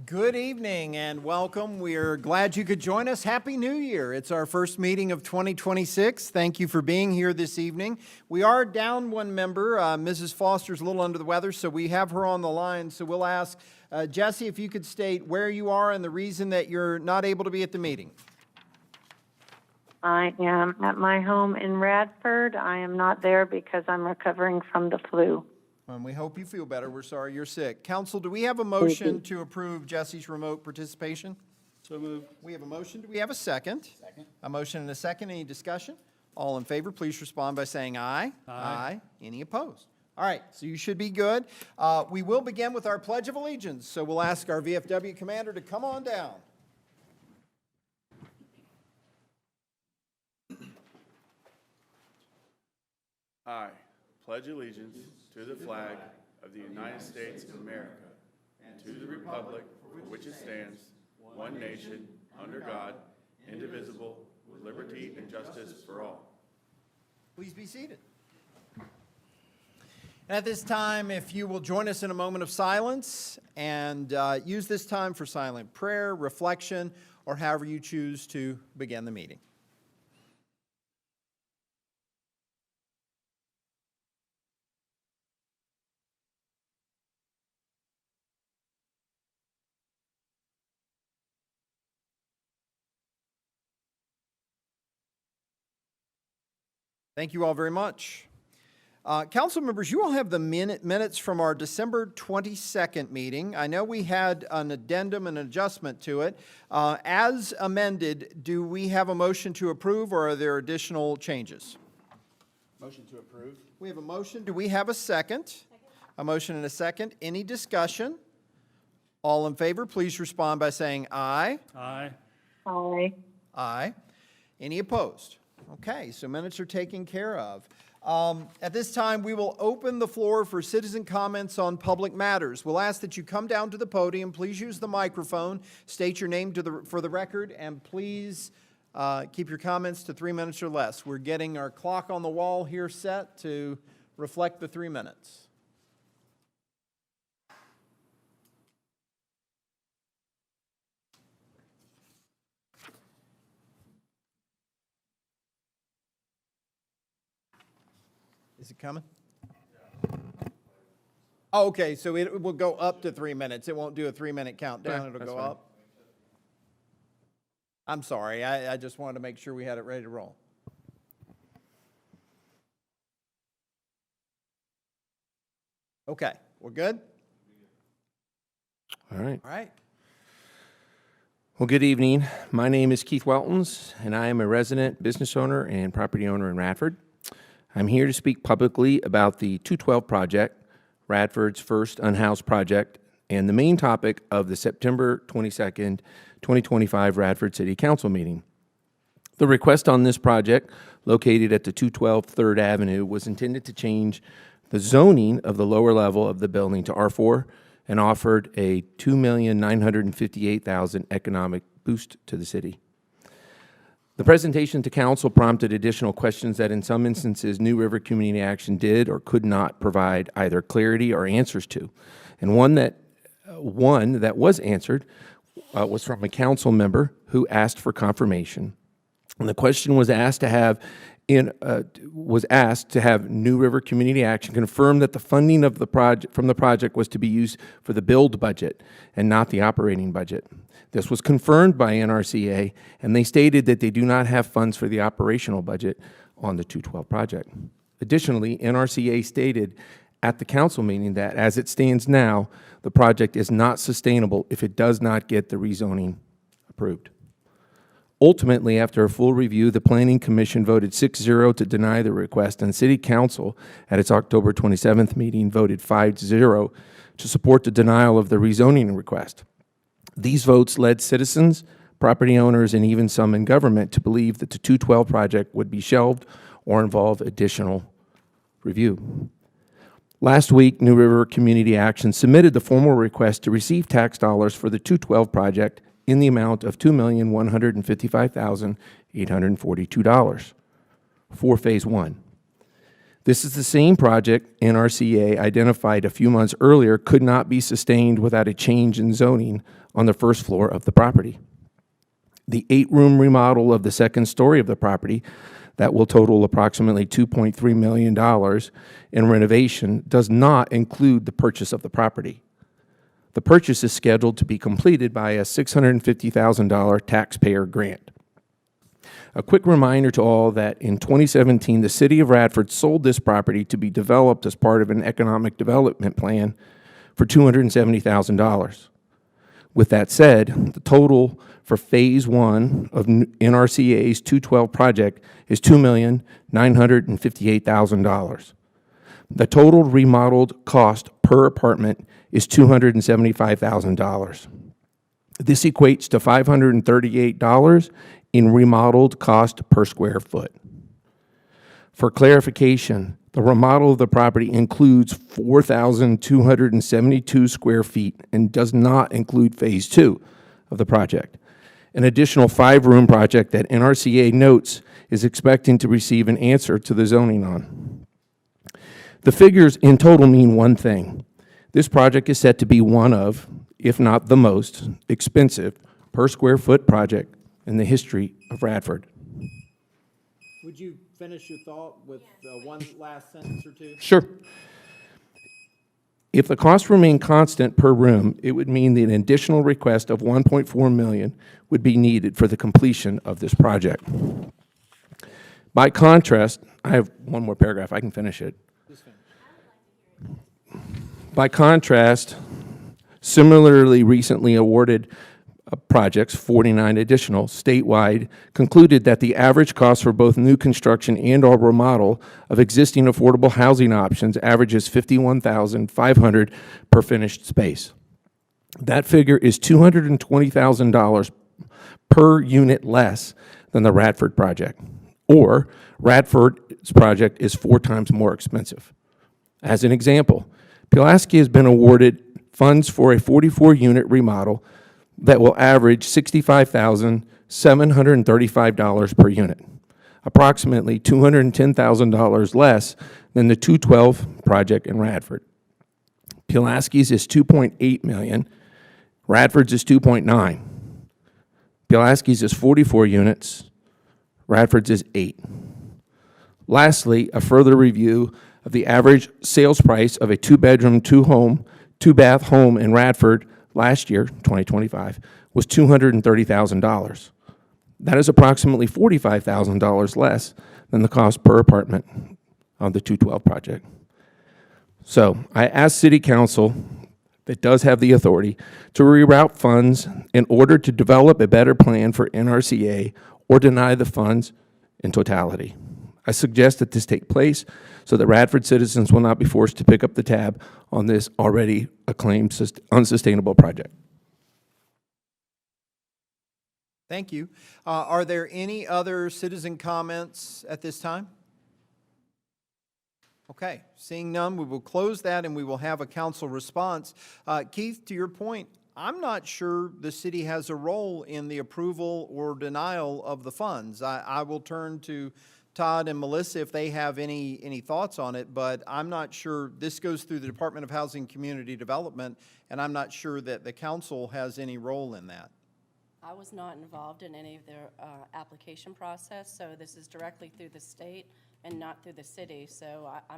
Good evening and welcome. We are glad you could join us. Happy New Year. It's our first meeting of 2026. Thank you for being here this evening. We are down one member. Mrs. Foster's a little under the weather, so we have her on the line. So we'll ask Jesse if you could state where you are and the reason that you're not able to be at the meeting. I am at my home in Radford. I am not there because I'm recovering from the flu. And we hope you feel better. We're sorry you're sick. Council, do we have a motion to approve Jesse's remote participation? So moved. We have a motion. Do we have a second? Second. A motion and a second. Any discussion? All in favor, please respond by saying aye. Aye. Any opposed? All right, so you should be good. We will begin with our Pledge of Allegiance. So we'll ask our VFW commander to come on down. I pledge allegiance to the flag of the United States of America and to the republic for which it stands, one nation, under God, indivisible, with liberty and justice for all. Please be seated. And at this time, if you will join us in a moment of silence and use this time for silent prayer, reflection, or however you choose to begin the meeting. Thank you all very much. Council members, you all have the minutes from our December 22nd meeting. I know we had an addendum and an adjustment to it. As amended, do we have a motion to approve or are there additional changes? Motion to approve. We have a motion. Do we have a second? A motion and a second. Any discussion? All in favor, please respond by saying aye. Aye. Aye. Aye. Any opposed? Okay, so minutes are taken care of. At this time, we will open the floor for citizen comments on public matters. We'll ask that you come down to the podium, please use the microphone, state your name for the record, and please keep your comments to 3 minutes or less. We're getting our clock on the wall here set to reflect the 3 minutes. Is it coming? Oh, okay, so it will go up to 3 minutes. It won't do a 3-minute countdown. It'll go up. I'm sorry. I just wanted to make sure we had it ready to roll. Okay, we're good? All right. All right. Well, good evening. My name is Keith Weltons, and I am a resident, business owner, and property owner in Radford. I'm here to speak publicly about the 212 project, Radford's first unhoused project, and the main topic of the September 22nd, 2025 Radford City Council meeting. The request on this project, located at the 212 3rd Avenue, was intended to change the zoning of the lower level of the building to R4 and offered a $2,958,000 economic boost to the city. The presentation to council prompted additional questions that in some instances New River Community Action did or could not provide either clarity or answers to. And one that was answered was from a council member who asked for confirmation. And the question was asked to have New River Community Action confirm that the funding of the project was to be used for the build budget and not the operating budget. This was confirmed by NRCA, and they stated that they do not have funds for the operational budget on the 212 project. Additionally, NRCA stated at the council meeting that as it stands now, the project is not sustainable if it does not get the rezoning approved. Ultimately, after a full review, the Planning Commission voted 6-0 to deny the request, and City Council, at its October 27th meeting, voted 5-0 to support the denial of the rezoning request. These votes led citizens, property owners, and even some in government to believe that the 212 project would be shelved or involve additional review. Last week, New River Community Action submitted the formal request to receive tax dollars for the 212 project in the amount of $2,155,842 for Phase 1. This is the same project NRCA identified a few months earlier could not be sustained without a change in zoning on the first floor of the property. The 8-room remodel of the second story of the property that will total approximately $2.3 million in renovation does not include the purchase of the property. The purchase is scheduled to be completed by a $650,000 taxpayer grant. A quick reminder to all that in 2017, the City of Radford sold this property to be developed as part of an economic development plan for $270,000. With that said, the total for Phase 1 of NRCA's 212 project is $2,958,000. The total remodeled cost per apartment is $275,000. This equates to $538 in remodeled cost per square foot. For clarification, the remodel of the property includes 4,272 square feet and does not include Phase 2 of the project. An additional 5-room project that NRCA notes is expecting to receive an answer to the zoning on. The figures in total mean one thing. This project is set to be one of, if not the most, expensive per square foot project in the history of Radford. Would you finish your thought with one last sentence or two? Sure. If the costs remain constant per room, it would mean that an additional request of $1.4 million would be needed for the completion of this project. By contrast, I have one more paragraph, I can finish it. By contrast, similarly recently awarded projects, 49 additional statewide, concluded that the average cost for both new construction and or remodel of existing affordable housing options averages $51,500 per finished space. That figure is $220,000 per unit less than the Radford project, or Radford's project is 4 times more expensive. As an example, Pulaski has been awarded funds for a 44-unit remodel that will average $65,735 per unit, approximately $210,000 less than the 212 project in Radford. Pulaski's is $2.8 million, Radford's is $2.9. Pulaski's is 44 units, Radford's is 8. Lastly, a further review of the average sales price of a 2-bedroom, 2-bath home in Radford last year, 2025, was $230,000. That is approximately $45,000 less than the cost per apartment of the 212 project. So I asked City Council, that does have the authority, to reroute funds in order to develop a better plan for NRCA or deny the funds in totality. I suggest that this take place so that Radford citizens will not be forced to pick up the tab on this already acclaimed unsustainable project. Thank you. Are there any other citizen comments at this time? Okay, seeing none, we will close that and we will have a council response. Keith, to your point, I'm not sure the city has a role in the approval or denial of the funds. I will turn to Todd and Melissa if they have any thoughts on it, but I'm not sure. This goes through the Department of Housing and Community Development, and I'm not sure that the council has any role in that. I was not involved in any of their application process, so this is directly through the state and not through the city. So I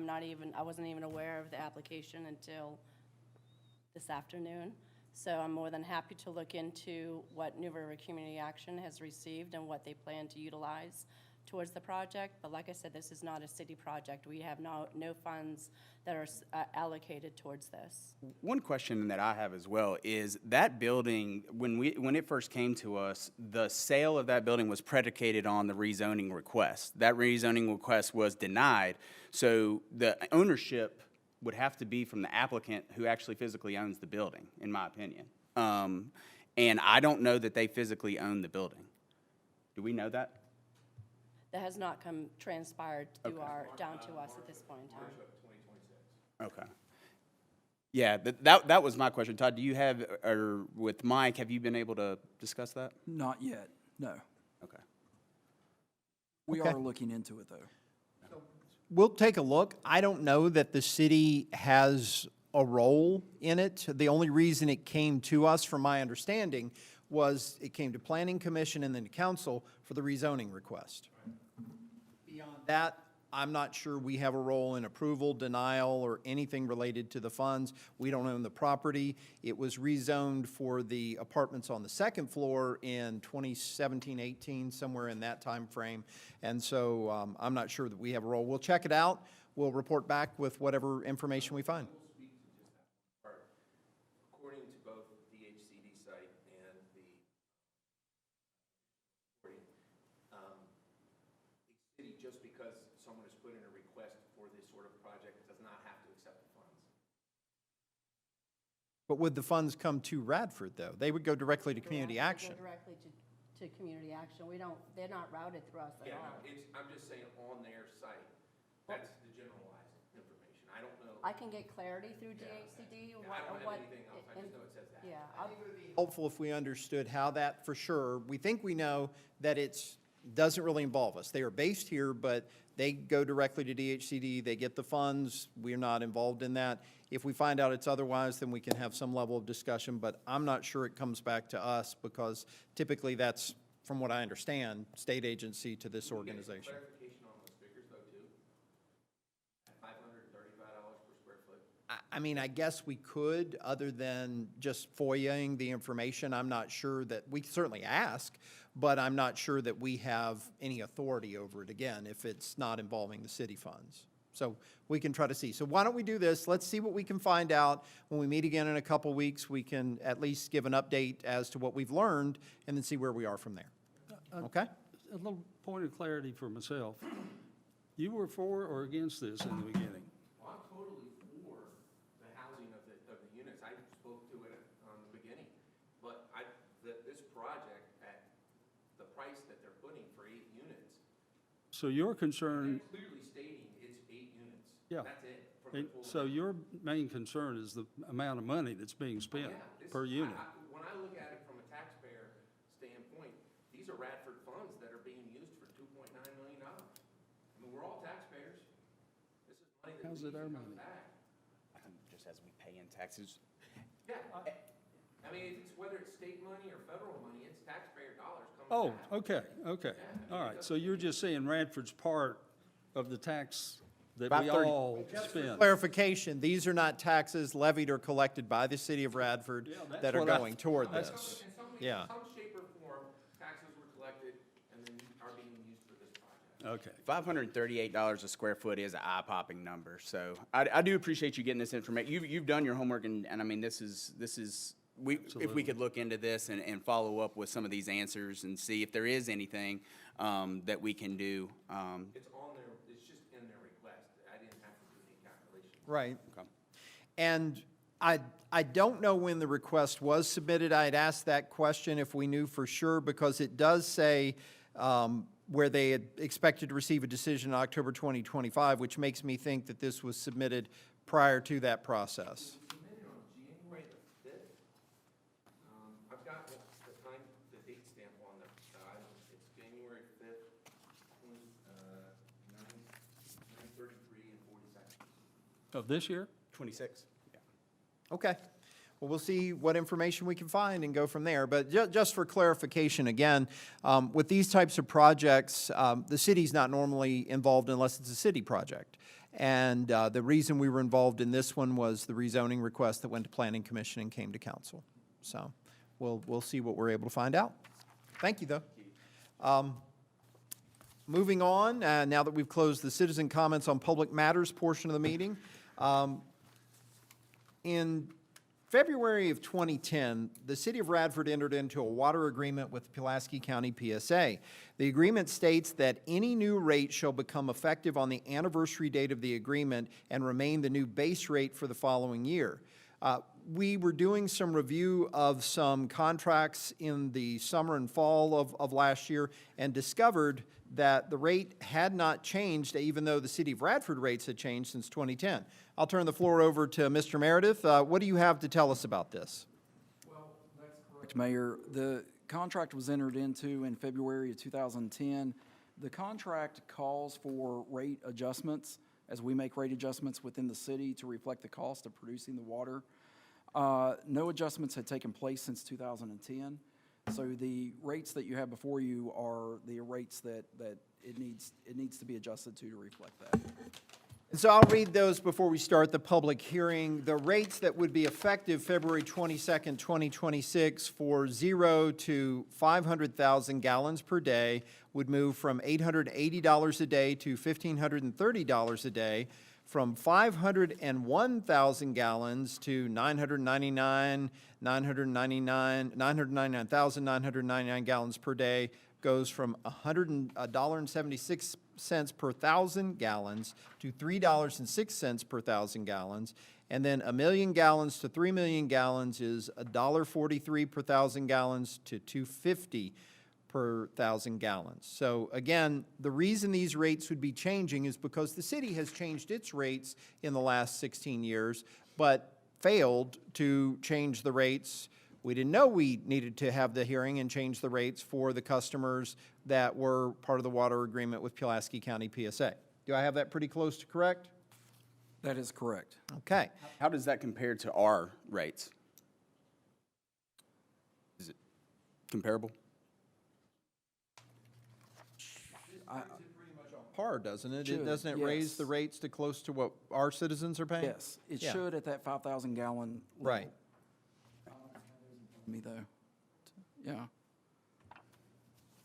wasn't even aware of the application until this afternoon. So I'm more than happy to look into what New River Community Action has received and what they plan to utilize towards the project. But like I said, this is not a city project. We have no funds that are allocated towards this. One question that I have as well is that building, when it first came to us, the sale of that building was predicated on the rezoning request. That rezoning request was denied, so the ownership would have to be from the applicant who actually physically owns the building, in my opinion. And I don't know that they physically own the building. Do we know that? That has not transpired down to us at this point in time. Okay. Yeah, that was my question. Todd, do you have, or with Mike, have you been able to discuss that? Not yet, no. Okay. We Okay. are looking into it, though. We'll take a look. I don't know that the city has a role in it. The only reason it came to us, from my understanding, was it came to Planning Commission and then to council for the rezoning request. Beyond that, I'm not sure we have a role in approval, denial, or anything related to the funds. We don't own the property. It was rezoned for the apartments on the second floor in 2017, 18, somewhere in that time frame. And so I'm not sure that we have a role. We'll check it out. We'll report back with whatever information we find. According to both the HCD site and the city, just because someone has put in a request for this sort of project, does not have to accept the funds. But would the funds come to Radford, though? They would go directly to community They action. go directly to community action. We don't, they're not routed through us at Yeah, all. no, I'm just saying on their site, that's the generalized information. I don't know. I can get clarity through DHCD. I don't have anything else, I just know it says that. Yeah, Helpful if we understood how that, for sure, we think we know that doesn't really involve us. They are based here, but they go directly to DHCD, they get the funds, we're not involved in that. If we find out it's otherwise, then we can have some level of discussion, but I'm not sure it comes back to us, because typically that's, from what I understand, state agency to this organization. Clarification on those figures though, too? At $535 per square foot? I mean, I guess we could, other than just FOIAing the information. I'm not sure that, we can certainly ask, but I'm not sure that we have any authority over it, again, if it's not involving the city funds. So we can try to see. So why don't we do this? Let's see what we can find out. When we meet again in a couple weeks, we can at least give an update as to what we've learned and then see where we are from there. Okay? A little point of clarity for myself. You were for or against this in the beginning? Well, I'm totally for the housing of the units. I spoke to it on the beginning. But this project at the price that they're putting for 8 units, So your concern, they're clearly stating it's 8 units. Yeah. That's it. From the full so your main concern is the amount of money that's being spent per unit. When I look at it from a taxpayer standpoint, these are Radford funds that are being used for $2.9 million. I mean, we're all taxpayers. This is money that How's we it our comes money? back. Just as we pay in taxes. Yeah. I mean, it's whether it's state money or federal money, it's taxpayer dollars coming Oh, back. okay. All right, so you're just saying Radford's part of the tax that About we 30. all spend. Clarification, these are not taxes levied or collected by the city of Radford that's that are what I- going toward that's- this. In Yeah. some shape or form, taxes were collected and then are being used for this project. Okay. $538 a square foot is an eye-popping number, so I do appreciate you getting this information. You've done your homework, and I mean, this is, if we could look into this and follow up with some of these answers and see if there is anything that we can do. It's on their, it's just in their request. I didn't have to do any calculation. Right. Okay. And I don't know when the request was submitted. I had asked that question if we knew for sure, because it does say where they had expected to receive a decision in October 2025, which makes me think that this was submitted prior to that process. Submitted on January the 5th. I've got the date stamp on the item. It's January 5th, 9:33 and 40 seconds. Of this year? 26? Yeah. Okay. Well, we'll see what information we can find and go from there. But just for clarification, again, with these types of projects, the city's not normally involved unless it's a city project. And the reason we were involved in this one was the rezoning request that went to Planning Commission and came to council. So we'll see what we're able to find out. Thank you, though. Moving on, now that we've closed the citizen comments on public matters portion of the meeting, in February of 2010, the city of Radford entered into a water agreement with Pulaski County PSA. The agreement states that any new rate shall become effective on the anniversary date of the agreement and remain the new base rate for the following year. We were doing some review of some contracts in the summer and fall of last year and discovered that the rate had not changed, even though the city of Radford rates had changed since 2010. I'll turn the floor over to Mr. Meredith. What do you have to tell us about this? Well, that's correct, Mayor. The contract was entered into in February of 2010. The contract calls for rate adjustments as we make rate adjustments within the city to reflect the cost of producing the water. No adjustments had taken place since 2010. So the rates that you have before you are the rates that it needs to be adjusted to reflect that. And so I'll read those before we start the public hearing. The rates that would be effective February 22nd, 2026 for 0 to 500,000 gallons per day would move from $880 a day to $1,530 a day, from 501,000 gallons to 999,999 gallons per day goes from $100.76 per thousand gallons to $3.06 per thousand gallons. And then 1 million gallons to 3 million gallons is $1.43 per thousand gallons to $2.50 per thousand gallons. So again, the reason these rates would be changing is because the city has changed its rates in the last 16 years, but failed to change the rates. We didn't know we needed to have the hearing and change the rates for the customers that were part of the water agreement with Pulaski County PSA. Do I have that pretty close to correct? That is correct. Okay. How does that compare to our rates? Is it comparable? Par, doesn't it? Should, Doesn't it raise yes. the rates to close to what our citizens are paying? Yes, it Yeah. should at that 5,000 gallon level. Right. Me though. Yeah.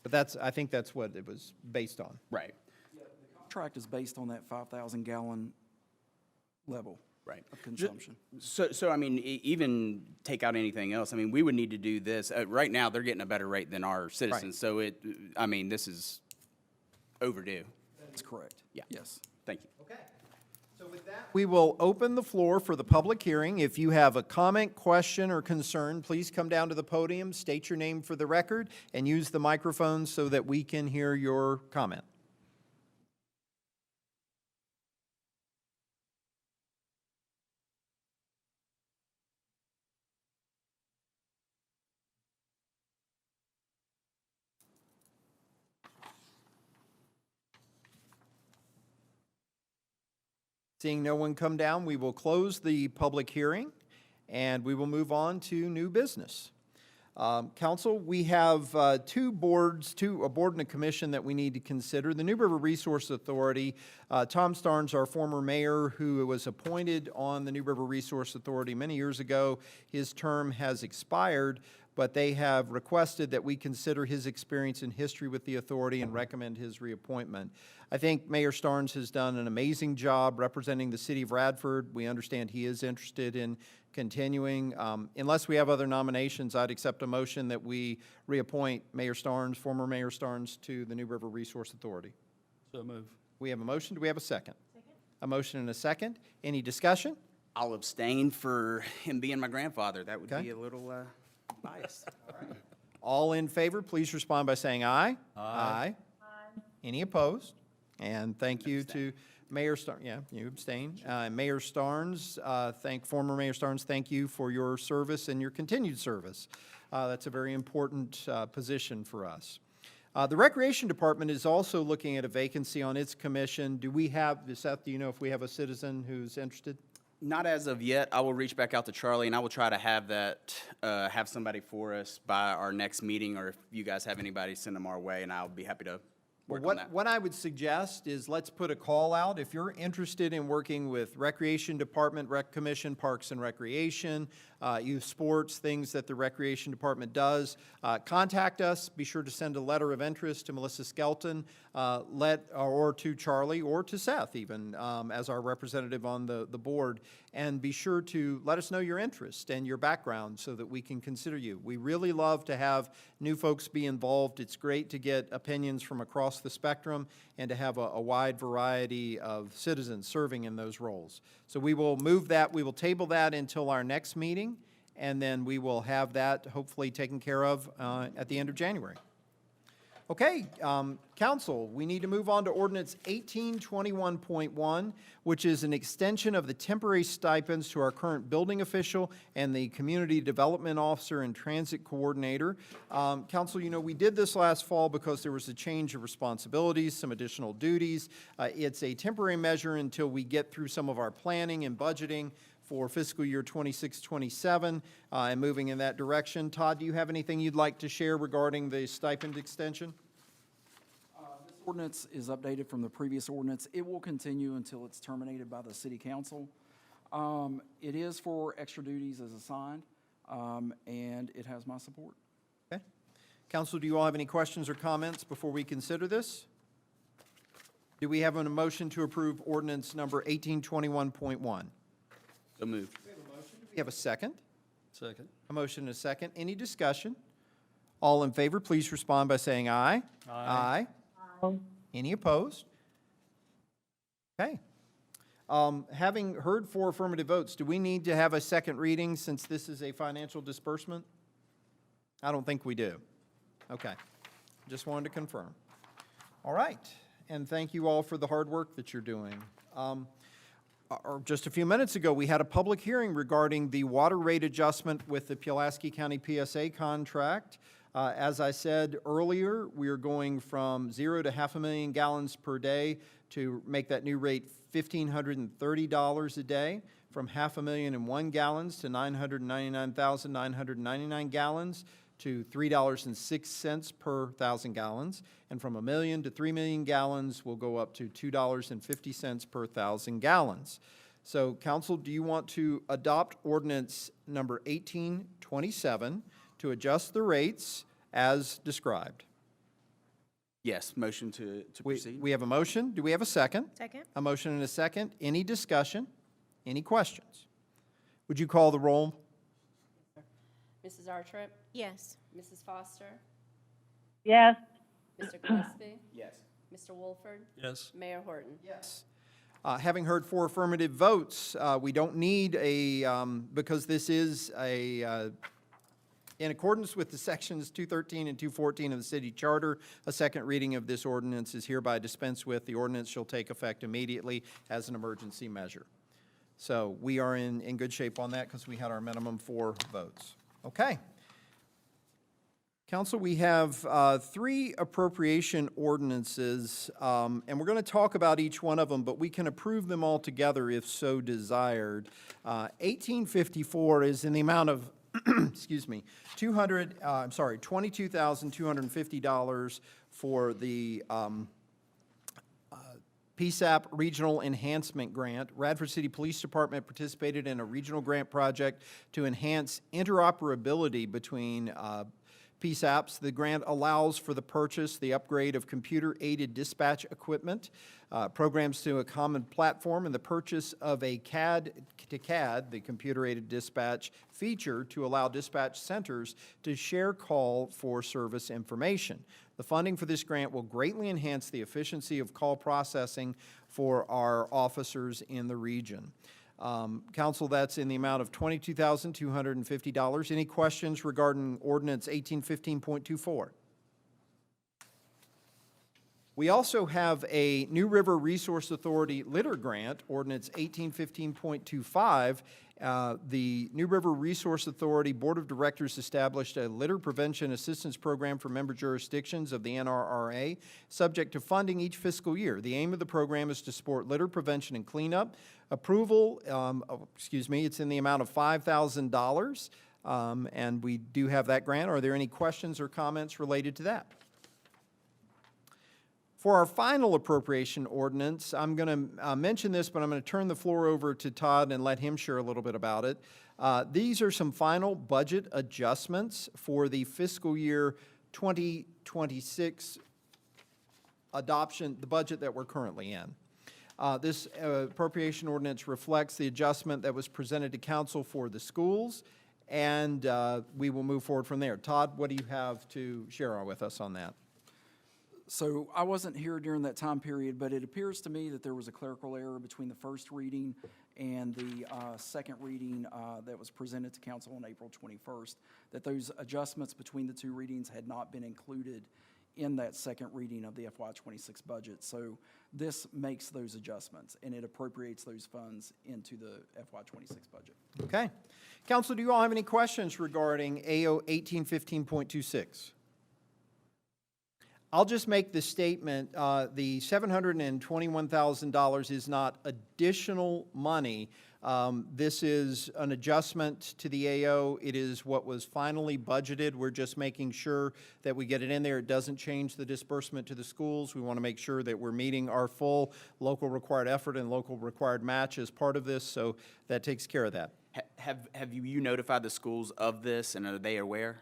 But I think that's what it was based on. Right, Contract is based on that 5,000 gallon level right. of consumption. So I mean, even take out anything else, I mean, we would need to do this. Right now, they're getting a better rate than our citizens, so I mean, this is overdue. That's correct. Yeah. Yes. Thank you. Okay. So with that, we will open the floor for the public hearing. If you have a comment, question, or concern, please come down to the podium, state your name for the record, and use the microphone so that we can hear your comment. Seeing no one come down, we will close the public hearing, and we will move on to new business. Council, we have two boards, a board and a commission that we need to consider. The New River Resource Authority, Tom Starnes, our former mayor, who was appointed on the New River Resource Authority many years ago, his term has expired, but they have requested that we consider his experience and history with the authority and recommend his reappointment. I think Mayor Starnes has done an amazing job representing the city of Radford. We understand he is interested in continuing. Unless we have other nominations, I'd accept a motion that we reappoint Mayor Starnes, former Mayor Starnes, to the New River Resource Authority. So move. We have a motion. Do we have a second? A motion and a second. Any discussion? I'll abstain for him being my grandfather. That would Okay. be a little biased. All in favor, please respond by saying aye. Aye. Any opposed? And thank you to Mayor Starnes. Yeah, you abstain. Mayor Starnes, former Mayor Starnes, thank you for your service and your continued service. That's a very important position for us. The Recreation Department is also looking at a vacancy on its commission. Do we have, Seth, do you know if we have a citizen who's interested? Not as of yet. I will reach back out to Charlie, and I will try to have have somebody for us by our next meeting, or if you guys have anybody, send them our way, and I'll be happy to work on that. What I would suggest is let's put a call out. If you're interested in working with Recreation Department, Rec Commission, Parks and Recreation, youth sports, things that the Recreation Department does, contact us. Be sure to send a letter of interest to Melissa Skelton, or to Charlie, or to Seth even, as our representative on the board. And be sure to let us know your interest and your background so that we can consider you. We really love to have new folks be involved. It's great to get opinions from across the spectrum and to have a wide variety of citizens serving in those roles. So we will move that, we will table that until our next meeting, and then we will have that hopefully taken care of at the end of January. Okay, council, we need to move on to ordinance 1821.1, which is an extension of the temporary stipends to our current building official and the community development officer and transit coordinator. Council, you know, we did this last fall because there was a change of responsibilities, some additional duties. It's a temporary measure until we get through some of our planning and budgeting for fiscal year 26-27, and moving in that direction. Todd, do you have anything you'd like to share regarding the stipend extension? This ordinance is updated from the previous ordinance. It will continue until it's terminated by the city council. It is for extra duties as assigned, and it has my support. Okay. Council, do you all have any questions or comments before we consider this? Do we have a motion to approve ordinance number 1821.1? So moved. We have a second. Second. A motion and a second. Any discussion? All in favor, please respond by saying aye. Aye. Any opposed? Okay. Having heard 4 affirmative votes, do we need to have a second reading since this is a financial disbursement? I don't think we do. Okay. Just wanted to confirm. All right. And thank you all for the hard work that you're doing. Or just a few minutes ago, we had a public hearing regarding the water rate adjustment with the Pulaski County PSA contract. As I said earlier, we are going from 0 to 500,000 gallons per day to make that new rate $1,530 a day, from 500,001 gallons to 999,999 gallons to $3.06 per 1,000 gallons, and from 1 million to 3 million gallons will go up to $2.50 per 1,000 gallons. So, council, do you want to adopt ordinance number 1827 to adjust the rates as described? Yes, motion to proceed. We have a motion. Do we have a second? Second. A motion and a second. Any discussion? Any questions? Would you call the roll? Mrs. Artrip? Yes. Mrs. Foster? Yes. Mr. Gillespie? Yes. Mr. Wolford? Yes. Mayor Horton? Yes. Having heard 4 affirmative votes, we don't need a, because this is a, in accordance with the sections 213 and 214 of the city charter, a second reading of this ordinance is hereby dispensed with. The ordinance shall take effect immediately as an emergency measure. So we are in good shape on that because we had our minimum 4 votes. Okay. Council, we have 3 appropriation ordinances, and we're going to talk about each one of them, but we can approve them all together if so desired. 1854 is in the amount of, excuse me, $22,250 for the PSAP Regional Enhancement Grant. Radford City Police Department participated in a regional grant project to enhance interoperability between PSAPs. The grant allows for the purchase, the upgrade of computer-aided dispatch equipment, programs to a common platform, and the purchase of a CAD to CAD, the computer-aided dispatch feature, to allow dispatch centers to share call for service information. The funding for this grant will greatly enhance the efficiency of call processing for our officers in the region. Council, that's in the amount of $22,250. Any questions regarding ordinance 1815.24? We also have a New River Resource Authority litter grant, ordinance 1815.25. The New River Resource Authority Board of Directors established a litter prevention assistance program for member jurisdictions of the NRRA, subject to funding each fiscal year. The aim of the program is to support litter prevention and cleanup. Approval, it's in the amount of $5,000, and we do have that grant. Are there any questions or comments related to that? For our final appropriation ordinance, I'm going to mention this, but I'm going to turn the floor over to Todd and let him share a little bit about it. These are some final budget adjustments for the fiscal year 2026 adoption, the budget that we're currently in. This appropriation ordinance reflects the adjustment that was presented to council for the schools, and we will move forward from there. Todd, what do you have to share with us on that? So I wasn't here during that time period, but it appears to me that there was a clerical error between the first reading and the second reading that was presented to council on April 21st, that those adjustments between the 2 readings had not been included in that second reading of the FY '26 budget. So this makes those adjustments, and it appropriates those funds into the FY '26 budget. Okay. Council, do you all have any questions regarding AO 1815.26? I'll just make the statement, the $721,000 is not additional money. This is an adjustment to the AO. It is what was finally budgeted. We're just making sure that we get it in there. It doesn't change the disbursement to the schools. We want to make sure that we're meeting our full local required effort and local required match as part of this, so that takes care of that. Have you notified the schools of this, and are they aware?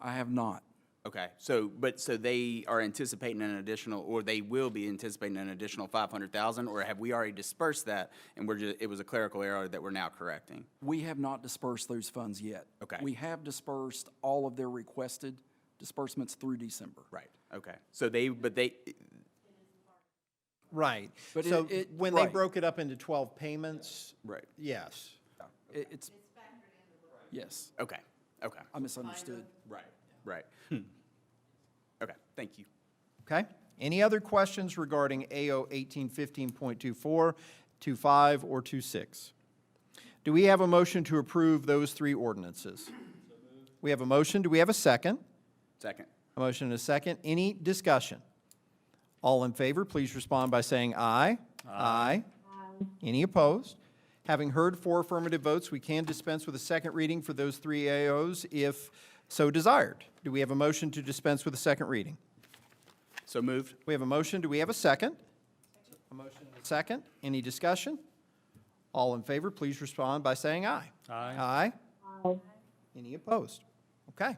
I have not. Okay, so they are anticipating an additional, or they will be anticipating an additional 500,000, or have we already dispersed that, and it was a clerical error that we're now correcting? We have not dispersed those funds yet. Okay. We have dispersed all of their requested disbursements through December. Right, okay. So Right. But So when they right. broke it up into 12 payments, right, yes. It's, yes, okay, I misunderstood. right. Okay, thank you. Okay. Any other questions regarding AO 1815.24, 25, or 26? Do we have a motion to approve those three ordinances? We have a motion. Do we have a second? Second. A motion and a second. Any discussion? All in favor, please respond by saying aye. Aye. Any opposed? Having heard 4 affirmative votes, we can dispense with a second reading for those 3 AOs if so desired. Do we have a motion to dispense with a second reading? So moved. We have a motion. Do we have a second? A motion and a second. Any discussion? All in favor, please respond by saying aye. Aye. Aye. Any opposed? Okay.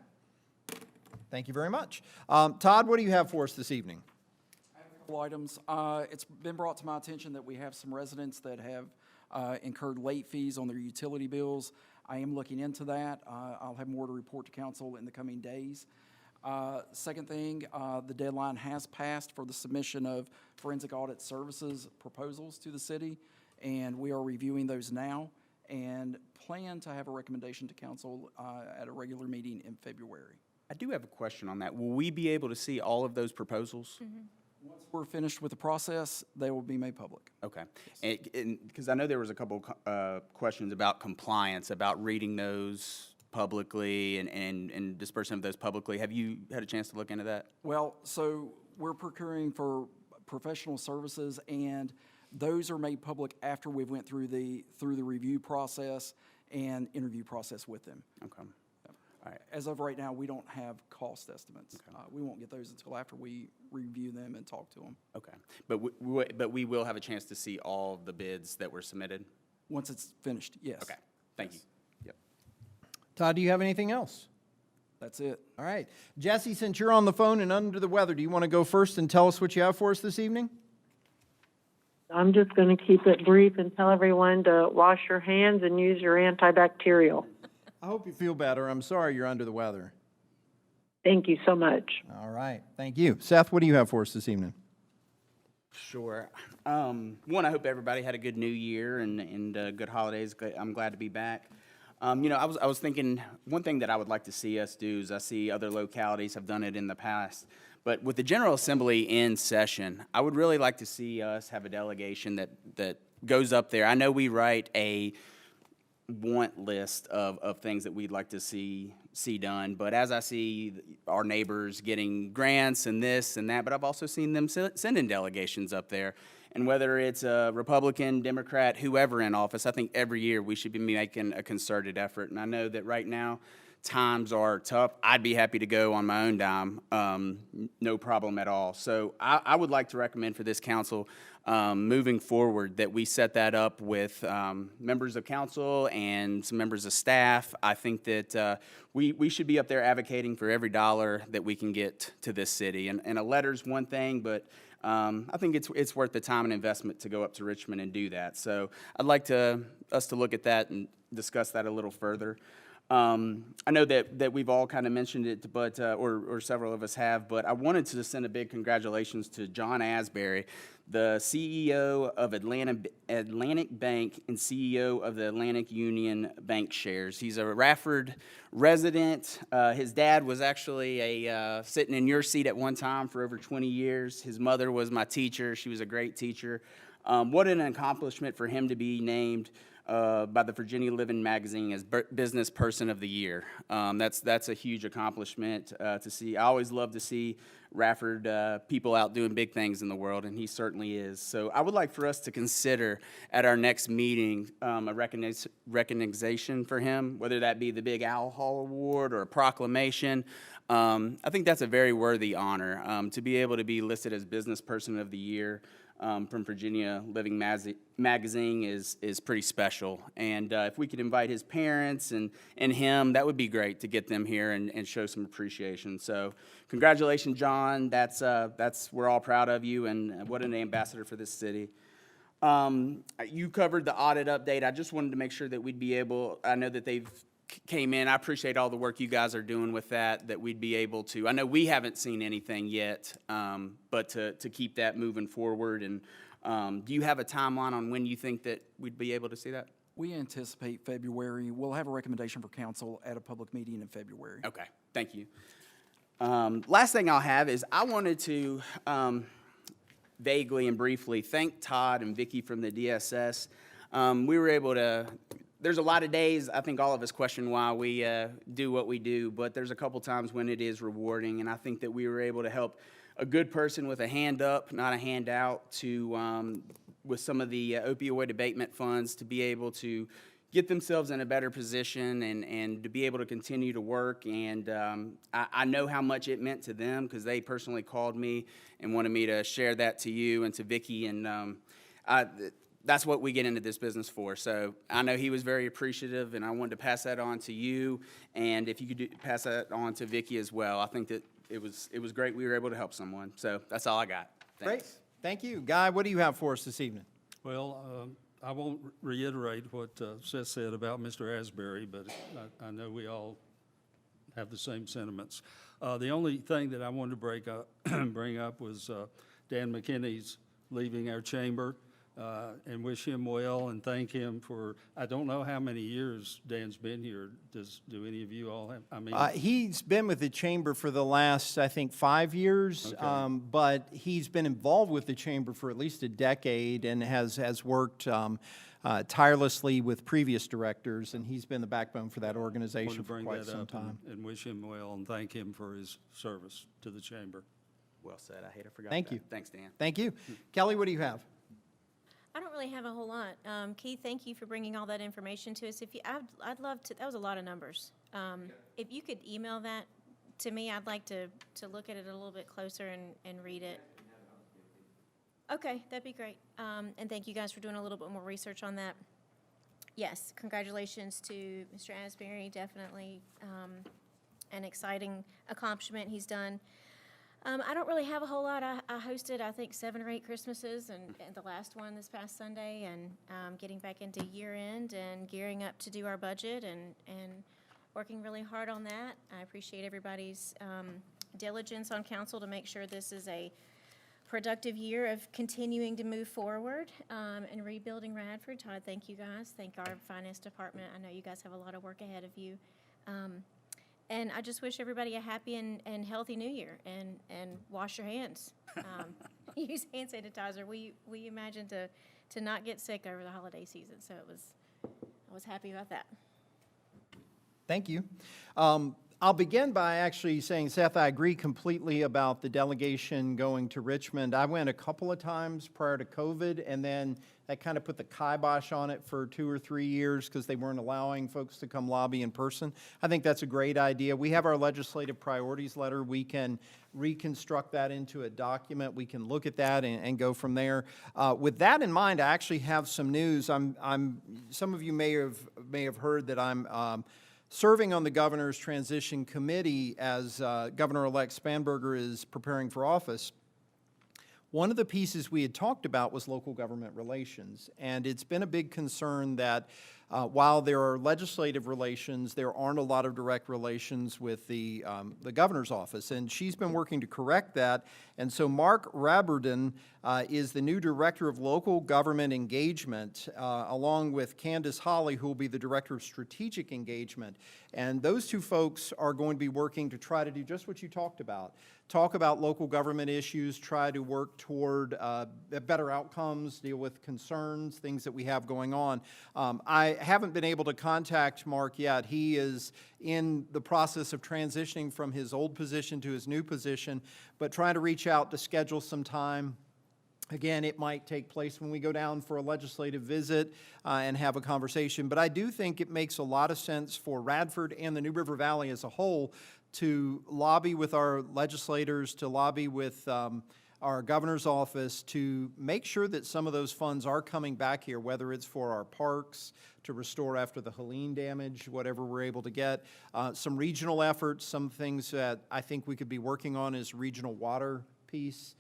Thank you very much. Todd, what do you have for us this evening? Couple items. It's been brought to my attention that we have some residents that have incurred late fees on their utility bills. I am looking into that. I'll have more to report to council in the coming days. Second thing, the deadline has passed for the submission of forensic audit services proposals to the city, and we are reviewing those now and plan to have a recommendation to council at a regular meeting in February. I do have a question on that. Will we be able to see all of those proposals? Once we're finished with the process, they will be made public. Okay. And because I know there was a couple questions about compliance, about reading those publicly and dispersing of those publicly. Have you had a chance to look into that? Well, so we're procuring for professional services, and those are made public after we've went through the review process and interview process with them. Okay. All right. As of right now, we don't have cost estimates. We won't get those until after we review them and talk to them. Okay. But we will have a chance to see all of the bids that were submitted? Once it's finished, yes. Okay. Thank you. Yep. Todd, do you have anything else? That's it. All right. Jesse, since you're on the phone and under the weather, do you want to go first and tell us what you have for us this evening? I'm just going to keep it brief and tell everyone to wash your hands and use your antibacterial. I hope you feel better. I'm sorry you're under the weather. Thank you so much. All right. Thank you. Seth, what do you have for us this evening? Sure. One, I hope everybody had a good New Year and good holidays. I'm glad to be back. I was thinking, one thing that I would like to see us do is I see other localities have done it in the past, but with the General Assembly in session, I would really like to see us have a delegation that goes up there. I know we write a want list of things that we'd like to see done, but as I see our neighbors getting grants and this and that, but I've also seen them sending delegations up there. And whether it's a Republican, Democrat, whoever in office, I think every year we should be making a concerted effort. And I know that right now times are tough. I'd be happy to go on my own dime, no problem at all. So I would like to recommend for this council, moving forward, that we set that up with members of council and some members of staff. I think that we should be up there advocating for every dollar that we can get to this city. And a letter's one thing, but I think it's worth the time and investment to go up to Richmond and do that. So I'd like us to look at that and discuss that a little further. I know that we've all kind of mentioned it, but, or several of us have, but I wanted to send a big congratulations to John Asbury, the CEO of Atlantic Bank and CEO of the Atlantic Union Bank Shares. He's a Radford resident. His dad was actually sitting in your seat at one time for over 20 years. His mother was my teacher. She was a great teacher. What an accomplishment for him to be named by the Virginia Living Magazine as Business Person of the Year. That's a huge accomplishment to see. I always love to see Radford people out doing big things in the world, and he certainly is. So I would like for us to consider at our next meeting a recognition for him, whether that be the Big Owl Hall Award or a proclamation. I think that's a very worthy honor to be able to be listed as Business Person of the Year. From Virginia Living Magazine is pretty special. And if we could invite his parents and him, that would be great to get them here and show some appreciation. So congratulations, John. We're all proud of you, and what an ambassador for this city. You covered the audit update. I just wanted to make sure that we'd be able, I know that they've came in. I appreciate all the work you guys are doing with that we'd be able to, I know we haven't seen anything yet, but to keep that moving forward. And do you have a timeline on when you think that we'd be able to see that? We anticipate February. We'll have a recommendation for council at a public meeting in February. Okay, thank you. Last thing I'll have is I wanted to vaguely and briefly thank Todd and Vicki from the DSS. We were able to, there's a lot of days, I think all of us question why we do what we do, but there's a couple times when it is rewarding, and I think that we were able to help a good person with a hand up, not a handout, to with some of the opioid abatement funds to be able to get themselves in a better position and to be able to continue to work. And I know how much it meant to them because they personally called me and wanted me to share that to you and to Vicki, and that's what we get into this business for. So I know he was very appreciative, and I wanted to pass that on to you. And if you could pass that on to Vicki as well, I think that it was great we were able to help someone. So that's all I got. Thanks. Great. Thank you. Guy, what do you have for us this evening? Well, I won't reiterate what Seth said about Mr. Asbury, but I know we all have the same sentiments. The only thing that I wanted to bring up was Dan McKinney's leaving our chamber. And wish him well and thank him for, I don't know how many years Dan's been here. Do any of you all have, I mean? He's been with the chamber for the last, I think, 5 years, Okay. but he's been involved with the chamber for at least a decade and has worked tirelessly with previous directors, and he's been the backbone for that Wanted organization to for bring quite that some up time. and wish him well and thank him for his service to the chamber. Well said. I hate I forgot Thank that. you. Thanks, Dan. Thank you. Kelly, what do you have? I don't really have a whole lot. Keith, thank you for bringing all that information to us. I'd love to, that was a lot of numbers. If you could email that to me, I'd like to look at it a little bit closer and read it. Okay, that'd be great. And thank you guys for doing a little bit more research on that. Yes, congratulations to Mr. Asbury, definitely an exciting accomplishment he's done. I don't really have a whole lot. I hosted, I think, 7 or 8 Christmases, and the last one this past Sunday, and getting back into year end and gearing up to do our budget and working really hard on that. I appreciate everybody's diligence on council to make sure this is a productive year of continuing to move forward and rebuilding Radford. Todd, thank you guys. Thank our finance department. I know you guys have a lot of work ahead of you. And I just wish everybody a happy and healthy new year, and wash your hands. Use hand sanitizer. We imagined to not get sick over the holiday season, so I was happy about that. Thank you. I'll begin by actually saying, Seth, I agree completely about the delegation going to Richmond. I went a couple of times prior to COVID, and then that kind of put the kibosh on it for 2 or 3 years because they weren't allowing folks to come lobby in person. I think that's a great idea. We have our legislative priorities letter. We can reconstruct that into a document. We can look at that and go from there. With that in mind, I actually have some news. Some of you may have heard that I'm serving on the governor's transition committee as Governor-elect Spanberger is preparing for office. One of the pieces we had talked about was local government relations, and it's been a big concern that while there are legislative relations, there aren't a lot of direct relations with the governor's office, and she's been working to correct that. And so Mark Raberden is the new Director of Local Government Engagement, along with Candace Holly, who will be the Director of Strategic Engagement. And those two folks are going to be working to try to do just what you talked about. Talk about local government issues, try to work toward better outcomes, deal with concerns, things that we have going on. I haven't been able to contact Mark yet. He is in the process of transitioning from his old position to his new position, but trying to reach out to schedule some time. Again, it might take place when we go down for a legislative visit and have a conversation, but I do think it makes a lot of sense for Radford and the New River Valley as a whole to lobby with our legislators, to lobby with our governor's office to make sure that some of those funds are coming back here, whether it's for our parks, to restore after the Helene damage, whatever we're able to get. Some regional efforts, some things that I think we could be working on is regional water piece,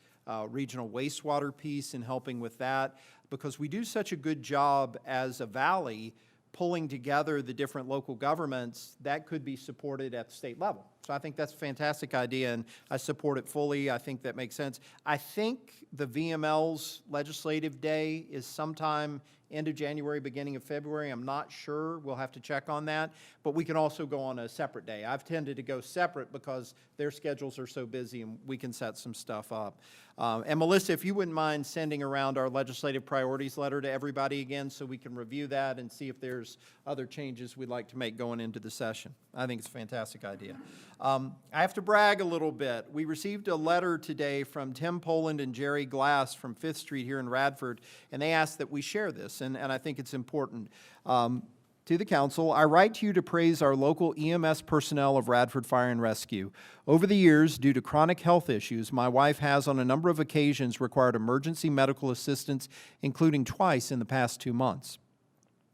regional wastewater piece, and helping with that, because we do such a good job as a valley pulling together the different local governments that could be supported at the state level. So I think that's a fantastic idea, and I support it fully. I think that makes sense. I think the VML's legislative day is sometime end of January, beginning of February. I'm not sure. We'll have to check on that. But we can also go on a separate day. I've tended to go separate because their schedules are so busy and we can set some stuff up. And Melissa, if you wouldn't mind sending around our legislative priorities letter to everybody again so we can review that and see if there's other changes we'd like to make going into the session. I think it's a fantastic idea. I have to brag a little bit. We received a letter today from Tim Poland and Jerry Glass from 5th Street here in Radford, and they asked that we share this, and I think it's important. To the council, I write to you to praise our local EMS personnel of Radford Fire and Rescue. Over the years, due to chronic health issues, my wife has on a number of occasions required emergency medical assistance, including twice in the past 2 months.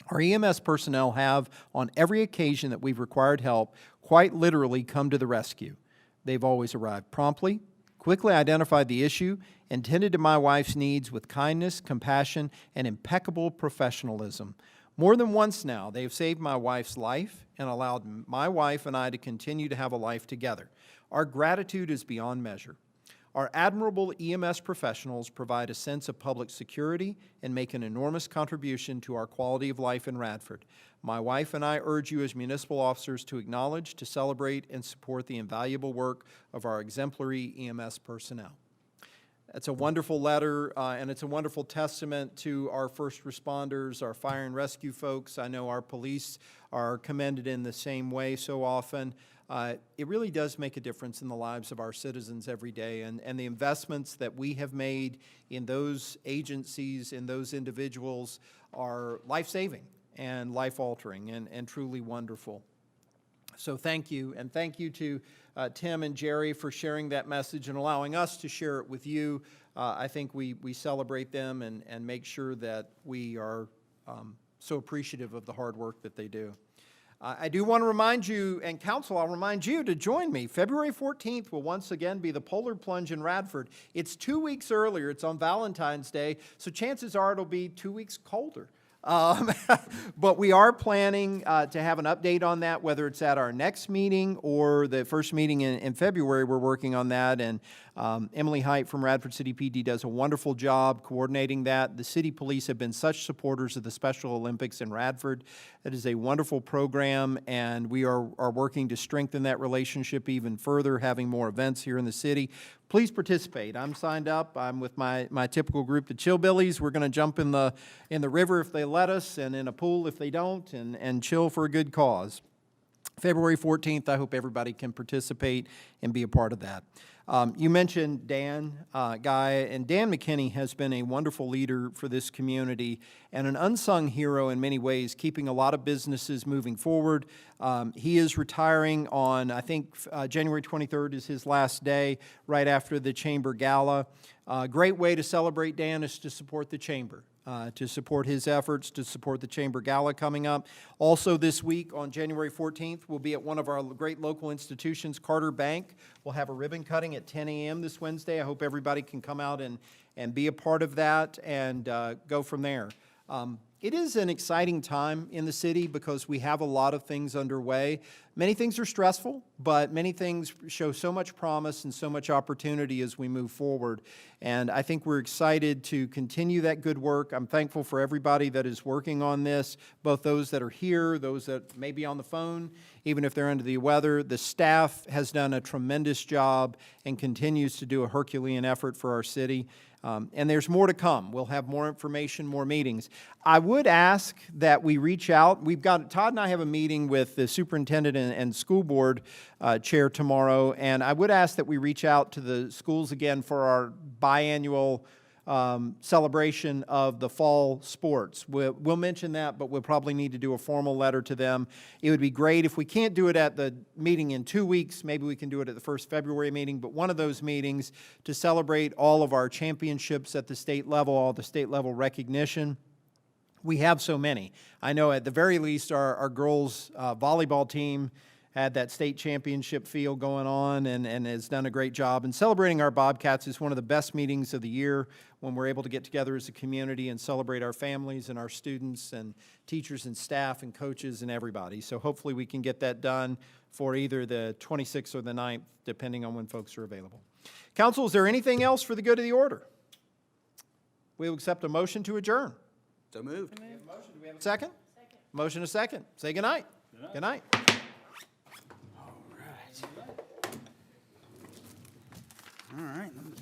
Our EMS personnel have, on every occasion that we've required help, quite literally come to the rescue. They've always arrived promptly, quickly identified the issue, and tended to my wife's needs with kindness, compassion, and impeccable professionalism. More than once now, they have saved my wife's life and allowed my wife and I to continue to have a life together. Our gratitude is beyond measure. Our admirable EMS professionals provide a sense of public security and make an enormous contribution to our quality of life in Radford. My wife and I urge you as municipal officers to acknowledge, to celebrate, and support the invaluable work of our exemplary EMS personnel. It's a wonderful letter, and it's a wonderful testament to our first responders, our fire and rescue folks. I know our police are commended in the same way so often. It really does make a difference in the lives of our citizens every day, and the investments that we have made in those agencies, in those individuals, are life-saving and life-altering and truly wonderful. So thank you, and thank you to Tim and Jerry for sharing that message and allowing us to share it with you. I think we celebrate them and make sure that we are so appreciative of the hard work that they do. I do want to remind you, and council, I'll remind you to join me. February 14th will once again be the Polar Plunge in Radford. It's 2 weeks earlier. It's on Valentine's Day, so chances are it'll be 2 weeks colder. But we are planning to have an update on that, whether it's at our next meeting or the first meeting in February. We're working on that, and Emily Height from Radford City PD does a wonderful job coordinating that. The city police have been such supporters of the Special Olympics in Radford. It is a wonderful program, and we are working to strengthen that relationship even further, having more events here in the city. Please participate. I'm signed up. I'm with my typical group, the Chillbillies. We're going to jump in the river if they let us, and in a pool if they don't, and chill for a good cause. February 14th, I hope everybody can participate and be a part of that. You mentioned Dan Guy, and Dan McKinney has been a wonderful leader for this community and an unsung hero in many ways, keeping a lot of businesses moving forward. He is retiring on, I think, January 23rd is his last day, right after the Chamber Gala. Great way to celebrate Dan is to support the Chamber. To support his efforts, to support the Chamber Gala coming up. Also this week on January 14th, we'll be at one of our great local institutions, Carter Bank. We'll have a ribbon cutting at at 10 a.m. this Wednesday. I hope everybody can come out and be a part of that and go from there. It is an exciting time in the city because we have a lot of things underway. Many things are stressful, but many things show so much promise and so much opportunity as we move forward. And I think we're excited to continue that good work. I'm thankful for everybody that is working on this, both those that are here, those that may be on the phone, even if they're under the weather. The staff has done a tremendous job and continues to do a Herculean effort for our city. And there's more to come. We'll have more information, more meetings. I would ask that we reach out. Todd and I have a meeting with the superintendent and school board chair tomorrow, and I would ask that we reach out to the schools again for our biannual celebration of the fall sports. We'll mention that, but we'll probably need to do a formal letter to them. It would be great if we can't do it at the meeting in 2 weeks, maybe we can do it at the first February meeting, but one of those meetings to celebrate all of our championships at the state level, all the state level recognition. We have so many. I know at the very least our girls' volleyball team had that state championship feel going on and has done a great job. And celebrating our Bobcats is one of the best meetings of the year when we're able to get together as a community and celebrate our families and our students and teachers and staff and coaches and everybody. So hopefully we can get that done for either the 26th or the 9th, depending on when folks are available. Council, is there anything else for the good of the order? We will accept a motion to adjourn. So moved. Do we have a second? Second. Motion a second. Say good night. Good night. All right, let me